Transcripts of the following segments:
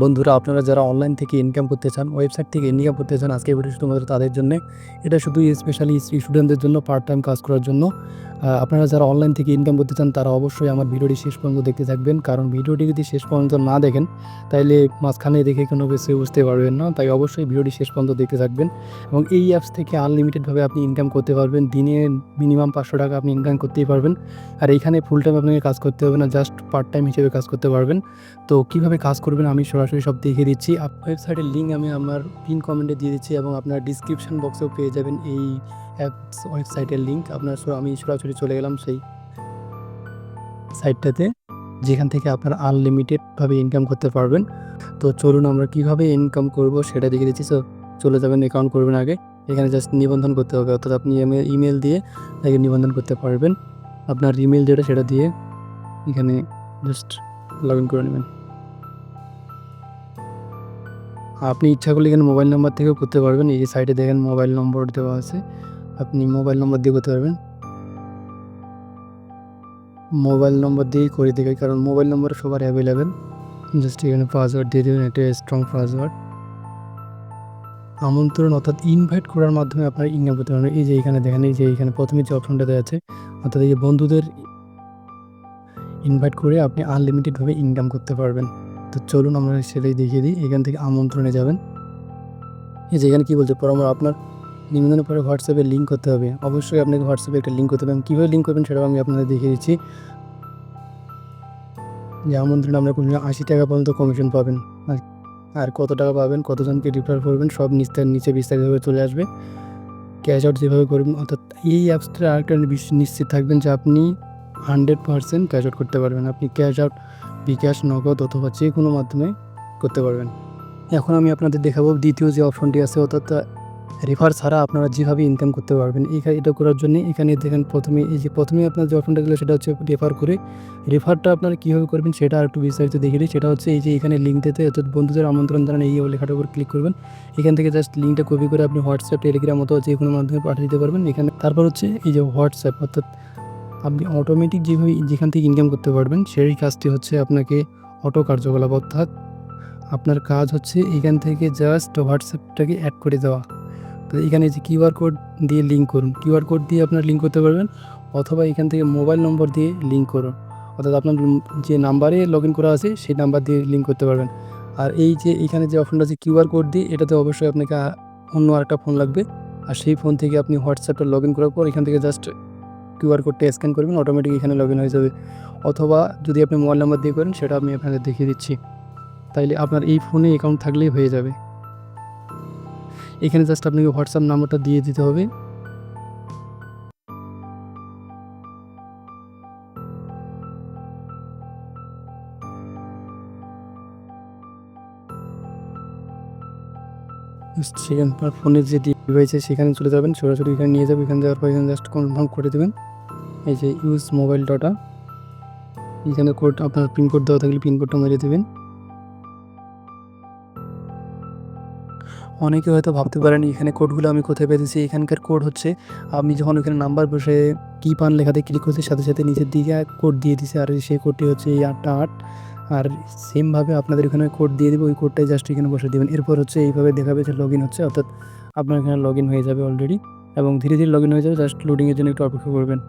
বন্ধুরা, আপনারা যারা অনলাইন থেকে ইনকাম করতে চান, ওয়েবসাইট থেকে ইনকাম করতে চান, আজকে ভিডিও শুধুমাত্র তাদের জন্যে। এটা শুধু স্পেশালি স্টুডেন্টদের জন্য, পার্ট টাইম কাজ করার জন্য। আপনারা যারা অনলাইন থেকে ইনকাম করতে চান তারা অবশ্যই আমার ভিডিওটি শেষ পর্যন্ত দেখতে থাকবেন, কারণ ভিডিওটি যদি শেষ পর্যন্ত না দেখেন তাইলে মাঝখানে দেখে কোনো কিছু বুঝতে পারবেন না। তাই অবশ্যই ভিডিওটি শেষ পর্যন্ত দেখতে থাকবেন। এবং এই অ্যাপস থেকে আনলিমিটেডভাবে আপনি ইনকাম করতে পারবেন। দিনে মিনিমাম 500 টাকা আপনি ইনকাম করতেই পারবেন। আর এইখানে ফুল টাইম আপনাকে কাজ করতে হবে না, জাস্ট পার্ট টাইম হিসেবে কাজ করতে পারবেন। তো কীভাবে কাজ করবেন আমি সরাসরি সব দেখিয়ে দিচ্ছি। ওয়েবসাইটের লিঙ্ক আমি আমার পিন কমেন্টে দিয়ে দিচ্ছি এবং আপনার ডিসক্রিপশন বক্সেও পেয়ে যাবেন এই অ্যাপস ওয়েবসাইটের লিঙ্ক। আমি সরাসরি চলে গেলাম সেই সাইটটাতে, যেখান থেকে আপনারা আনলিমিটেডভাবে ইনকাম করতে পারবেন। তো চলুন আমরা কীভাবে ইনকাম করব সেটা দেখিয়ে দিচ্ছি। চলে যাবেন, অ্যাকাউন্ট করবেন আগে। এখানে জাস্ট নিবন্ধন করতে হবে, অর্থাৎ আপনি ইমেল দিয়ে তাকে নিবন্ধন করতে পারবেন। আপনার ইমেল যেটা সেটা দিয়ে এখানে জাস্ট লগ ইন করে নেবেন। আপনি ইচ্ছা করলে এখানে মোবাইল নাম্বার থেকেও করতে পারবেন। এই যে সাইডে দেখেন মোবাইল নম্বর দেওয়া আছে, আপনি মোবাইল নম্বর দিয়ে করতে পারবেন। মোবাইল নম্বর দিয়েই করে দেবে, কারণ মোবাইল নম্বর সবার অ্যাভেলেবেল। জাস্ট এখানে পাসওয়ার্ড দিয়ে দেবেন, একটা স্ট্রং পাসওয়ার্ড। আমন্ত্রণ অর্থাৎ ইনভাইট করার মাধ্যমে আপনারা ইনকাম করতে পারবেন। এই যে এখানে দেখেন, এই যে এখানে প্রথমে যে অপশনটা দেওয়া আছে, অর্থাৎ এই যে বন্ধুদের ইনভাইট করে আপনি আনলিমিটেডভাবে ইনকাম করতে পারবেন। তো চলুন আমরা সেটাই দেখিয়ে দিই। এখান থেকে আমন্ত্রণে যাবেন। এই যে এখানে কী বলছে, আপনার নিবন্ধনের পরে হোয়াটসঅ্যাপে লিঙ্ক করতে হবে। অবশ্যই আপনাকে হোয়াটসঅ্যাপে একটা লিঙ্ক করতে হবে। কীভাবে লিঙ্ক করবেন সেটাও আমি আপনাদের দেখিয়ে দিচ্ছি। যে আমন্ত্রণে আমরা 80 টাকা পর্যন্ত কমিশন পাবেন। আর কত টাকা পাবেন, কতজনকে রিফার করবেন, সব নিচে বিস্তারিতভাবে চলে আসবে। ক্যাশ আউট যেভাবে করবেন, অর্থাৎ এই অ্যাপসটা আরেকটা নিশ্চিত থাকবেন যে আপনি 100% ক্যাশ আউট করতে পারবেন। আপনি ক্যাশ আউট বিকাশ, নগদ অথবা যে কোনো মাধ্যমে করতে পারবেন। এখন আমি আপনাদের দেখাবো দ্বিতীয় যে অপশনটি আছে, অর্থাৎ রেফার ছাড়া আপনারা যেভাবে ইনকাম করতে পারবেন। এটা করার জন্য এখানে দেখেন প্রথমে আপনার যে অপশনটা গেলো সেটা হচ্ছে রেফার করে। রেফারটা আপনারা কীভাবে করবেন সেটা একটু বিস্তারিত দেখিয়ে দিই। সেটা হচ্ছে এই যে এখানে লিঙ্ক দিতে, অর্থাৎ বন্ধুদের আমন্ত্রণ জানান এই লেখাটার উপর ক্লিক করবেন। এখান থেকে জাস্ট লিঙ্কটা কপি করে আপনি হোয়াটসঅ্যাপ, টেলিগ্রাম অথবা যে কোনো মাধ্যমে পাঠিয়ে দিতে পারবেন। এখানে তারপর হচ্ছে এই যে হোয়াটসঅ্যাপ, অর্থাৎ আপনি অটোমেটিক যেখান থেকে ইনকাম করতে পারবেন সেই কাজটি হচ্ছে আপনাকে অটো কার্যকলাপ, অর্থাৎ আপনার কাজ হচ্ছে এখান থেকে জাস্ট হোয়াটসঅ্যাপটাকে অ্যাড করে দেওয়া। তো এখানে যে কিউআর কোড দিয়ে লিঙ্ক করুন, কিউআর কোড দিয়ে আপনার লিঙ্ক করতে পারবেন, অথবা এখান থেকে মোবাইল নম্বর দিয়ে লিঙ্ক করুন, অর্থাৎ আপনার যে নাম্বারে লগ ইন করা আছে সেই নাম্বার দিয়ে লিঙ্ক করতে পারবেন। আর এই যে এখানে যে অপশনটা আছে কিউআর কোড দিয়ে, এটাতে অবশ্যই আপনাকে অন্য আরেকটা ফোন লাগবে। আর সেই ফোন থেকে আপনি হোয়াটসঅ্যাপটা লগ ইন করার পর এখান থেকে জাস্ট কিউআর কোডটা স্ক্যান করবেন, অটোমেটিক এখানে লগ ইন হয়ে যাবে। অথবা যদি আপনি মোবাইল নাম্বার দিয়ে করেন সেটা আমি আপনাদের দেখিয়ে দিচ্ছি। তাইলে আপনার এই ফোনে অ্যাকাউন্ট থাকলেই হয়ে যাবে। এখানে জাস্ট আপনাকে হোয়াটসঅ্যাপ নাম্বারটা দিয়ে দিতে হবে। সেখানে আপনার ফোনের যে ডিভাইসে সেখানে চলে যাবেন, সরাসরি এখানে নিয়ে যাবেন। এখানে যাওয়ার পর এখানে জাস্ট কনফার্ম করে দেবেন। এই যে ইউজ মোবাইল ডাটা, এখানে কোড, আপনার পিনকোড দেওয়া থাকলে পিনকোডটা মেরে দেবেন। অনেকে হয়তো ভাবতে পারেন এখানে কোডগুলো আমি কোথায় পেয়েছি। এখানকার কোড হচ্ছে আপনি যখন ওখানে নাম্বার বসে কি পান লেখাতে ক্লিক করছে, সাথে সাথে নিচের দিকে কোড দিয়ে দিছে। আর সেই কোডটি হচ্ছে এই 888। আর সেমভাবে আপনাদের এখানে কোড দিয়ে দেবে, ওই কোডটাই জাস্ট এখানে বসে দেবেন। এরপর হচ্ছে এইভাবে দেখাবে যে লগ ইন হচ্ছে, অর্থাৎ আপনার এখানে লগ ইন হয়ে যাবে অলরেডি, এবং ধীরে ধীরে লগ ইন হয়ে যাবে। জাস্ট লোডিংয়ের জন্য একটু অপেক্ষা করবেন।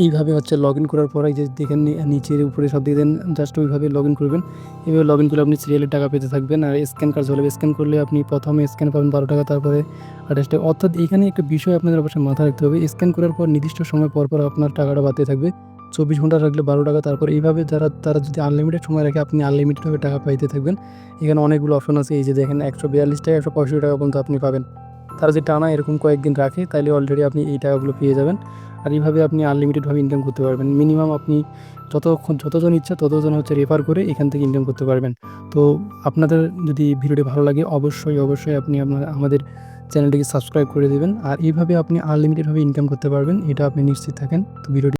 এইভাবে হচ্ছে লগ ইন করার পরে যে দেখেন নিচের উপরে সব দিয়ে দেন, জাস্ট ওইভাবে লগ ইন করবেন। এইভাবে লগ ইন করলে আপনি সিরিয়ালের টাকা পেতে থাকবেন। আর স্ক্যান কার্ড চলবে, স্ক্যান করলে আপনি প্রথমে স্ক্যান পাবেন 12 টাকা, তারপরে 28 টাকা। অর্থাৎ এখানে একটা বিষয় আপনাদের অবশ্যই মাথায় রাখতে হবে, স্ক্যান করার পর নির্দিষ্ট সময় পর পর আপনার টাকাটা বাড়তে থাকবে। 24 ঘন্টা রাখলে 12 টাকা। তারপর এইভাবে তারা যদি আনলিমিটেড সময় রাখে, আপনি আনলিমিটেডভাবে টাকা পাইতে থাকবেন। এখানে অনেকগুলো অপশন আছে, এই যে দেখেন 142 টাকা, 165 টাকা পর্যন্ত আপনি পাবেন। তারা যদি টানা এরকম কয়েকদিন রাখে তাহলে অলরেডি আপনি এই টাকাগুলো পেয়ে যাবেন। আর এইভাবে আপনি আনলিমিটেডভাবে ইনকাম করতে পারবেন। মিনিমাম আপনি যতজন ইচ্ছা ততজন হচ্ছে রেফার করে এখান থেকে ইনকাম করতে পারবেন। তো আপনাদের যদি ভিডিওটি ভালো লাগে অবশ্যই আপনি আমাদের চ্যানেলটিকে সাবস্ক্রাইব করে দেবেন। আর এইভাবে আপনি আনলিমিটেডভাবে ইনকাম করতে পারবেন, এটা আপনি নিশ্চিত থাকেন। তো ভিডিওটি